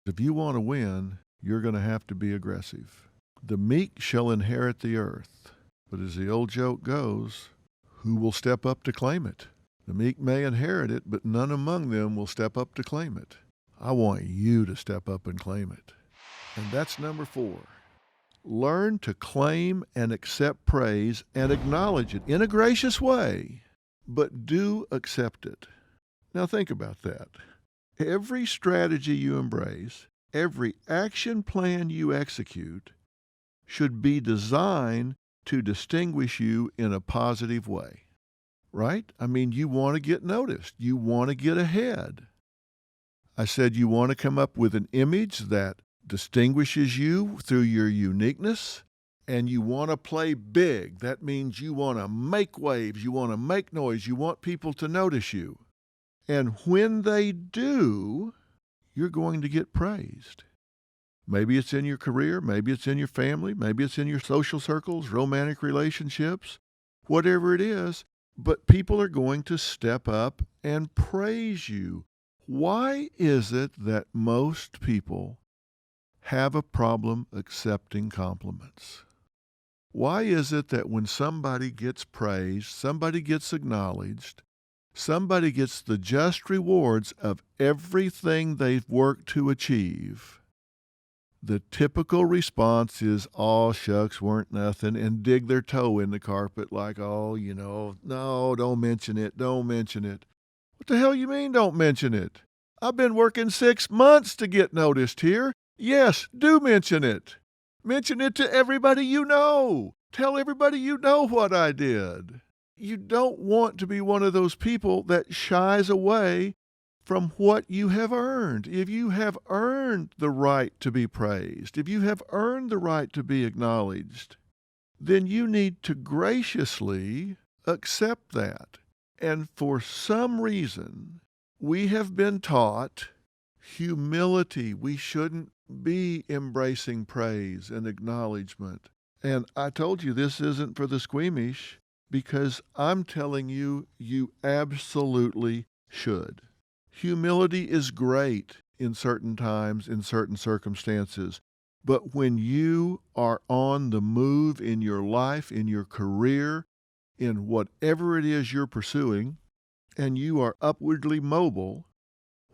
If you want to win, you're going to have to be aggressive. The meek shall inherit the earth. But as the old joke goes, who will step up to claim it? The meek may inherit it, but none among them will step up to claim it. I want you to step up and claim it. And that's number 4. Learn to claim and accept praise and acknowledge it in a gracious way, but do accept it. Now think about that. Every strategy you embrace, every action plan you execute should be designed to distinguish you in a positive way, right? I mean, you want to get noticed. You want to get ahead. I said you want to come up with an image that distinguishes you through your uniqueness, and you want to play big. That means you want to make waves. You want to make noise. You want people to notice you. And when they do, you're going to get praised. Maybe it's in your career, maybe it's in your family, maybe it's in your social circles, romantic relationships, whatever it is, but people are going to step up and praise you. Why is it that most people have a problem accepting compliments? Why is it that when somebody gets praised, somebody gets acknowledged, somebody gets the just rewards of everything they've worked to achieve, the typical response is, "Oh, shucks, weren't nothing," and dig their toe in the carpet like, "Oh, no, don't mention it, don't mention it." What the hell you mean, don't mention it? I've been working 6 months to get noticed here. Yes, do mention it. Mention it to everybody you know. Tell everybody you know what I did. You don't want to be one of those people that shies away from what you have earned. If you have earned the right to be praised, if you have earned the right to be acknowledged, then you need to graciously accept that. And for some reason, we have been taught humility. We shouldn't be embracing praise and acknowledgement. And I told you this isn't for the squeamish, because I'm telling you, you absolutely should. Humility is great in certain times, in certain circumstances. But when you are on the move in your life, in your career, in whatever it is you're pursuing, and you are upwardly mobile,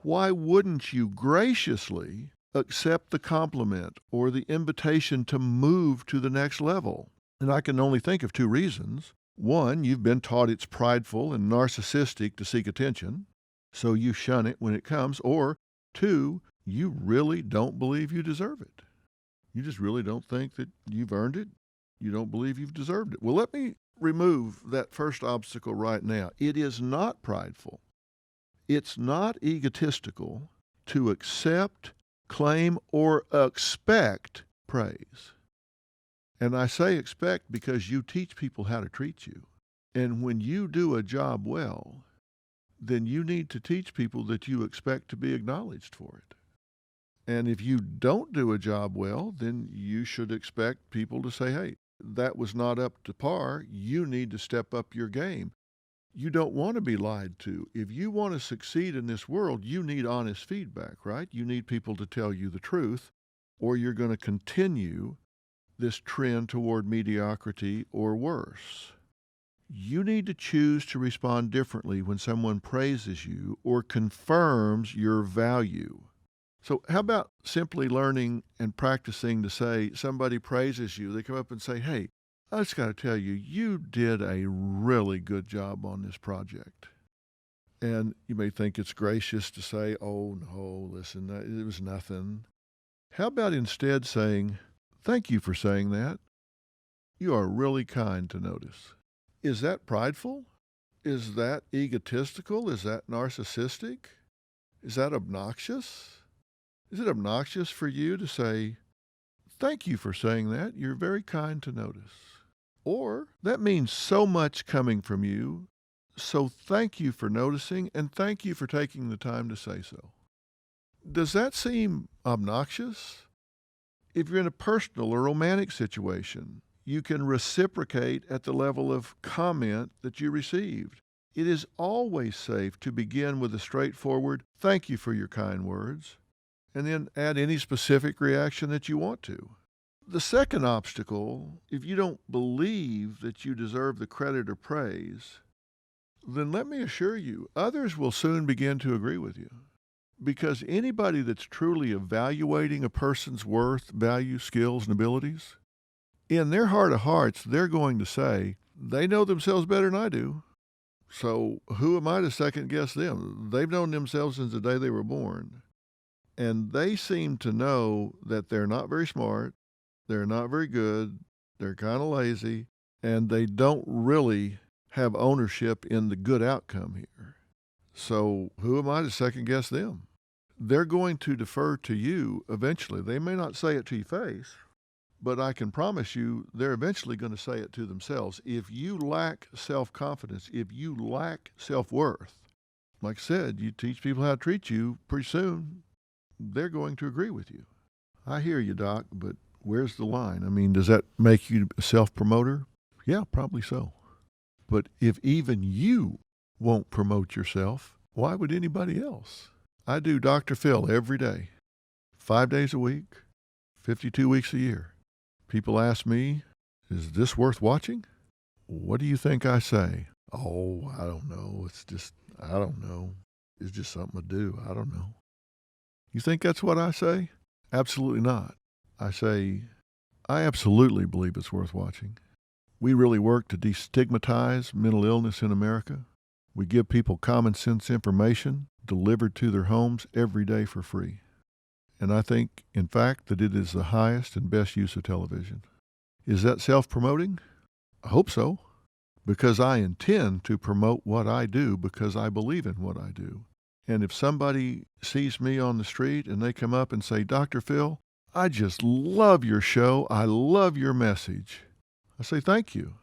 why wouldn't you graciously accept the compliment or the invitation to move to the next level? And I can only think of 2 reasons. One, you've been taught it's prideful and narcissistic to seek attention, so you shun it when it comes. Or 2, you really don't believe you deserve it. You just really don't think that you've earned it. You don't believe you've deserved it. Well, let me remove that first obstacle right now. It is not prideful. It's not egotistical to accept, claim, or expect praise. And I say expect because you teach people how to treat you. And when you do a job well, then you need to teach people that you expect to be acknowledged for it. And if you don't do a job well, then you should expect people to say, "Hey, that was not up to par. You need to step up your game." You don't want to be lied to. If you want to succeed in this world, you need honest feedback, right? You need people to tell you the truth, or you're going to continue this trend toward mediocrity or worse. You need to choose to respond differently when someone praises you or confirms your value. So how about simply learning and practicing to say, somebody praises you, they come up and say, "Hey, I just got to tell you, you did a really good job on this project." And you may think it's gracious to say, "Oh, no, listen, it was nothing." How about instead saying, "Thank you for saying that. You are really kind to notice." Is that prideful? Is that egotistical? Is that narcissistic? Is that obnoxious? Is it obnoxious for you to say, "Thank you for saying that. You're very kind to notice"? Or, "That means so much coming from you, so thank you for noticing, and thank you for taking the time to say so." Does that seem obnoxious? If you're in a personal or romantic situation, you can reciprocate at the level of comment that you received. It is always safe to begin with a straightforward, "Thank you for your kind words," and then add any specific reaction that you want to. The second obstacle, if you don't believe that you deserve the credit or praise, then let me assure you, others will soon begin to agree with you. Because anybody that's truly evaluating a person's worth, value, skills, and abilities, in their heart of hearts, they're going to say, they know themselves better than I do. So who am I to second guess them? They've known themselves since the day they were born. And they seem to know that they're not very smart, they're not very good, they're kind of lazy, and they don't really have ownership in the good outcome here. So who am I to second guess them? They're going to defer to you eventually. They may not say it to your face, but I can promise you they're eventually going to say it to themselves. If you lack self-confidence, if you lack self-worth, like I said, you teach people how to treat you, pretty soon they're going to agree with you. I hear you, Doc, but where's the line? I mean, does that make you a self-promoter? Yeah, probably so. But if even you won't promote yourself, why would anybody else? I do Dr. Phil every day, 5 days a week, 52 weeks a year. People ask me, is this worth watching? What do you think I say? Oh, I don't know. I don't know. It's just something to do. I don't know. You think that's what I say? Absolutely not. I say, I absolutely believe it's worth watching. We really work to destigmatize mental illness in America. We give people common sense information delivered to their homes every day for free. And I think, in fact, that it is the highest and best use of television. Is that self-promoting? I hope so, because I intend to promote what I do because I believe in what I do. And if somebody sees me on the street and they come up and say, Dr. Phil, I just love your show. I love your message. I say, thank you.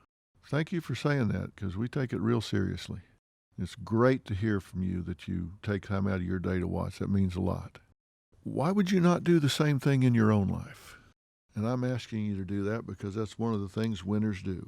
Thank you for saying that, because we take it real seriously. It's great to hear from you that you take time out of your day to watch. That means a lot. Why would you not do the same thing in your own life? And I'm asking you to do that because that's one of the things winners do.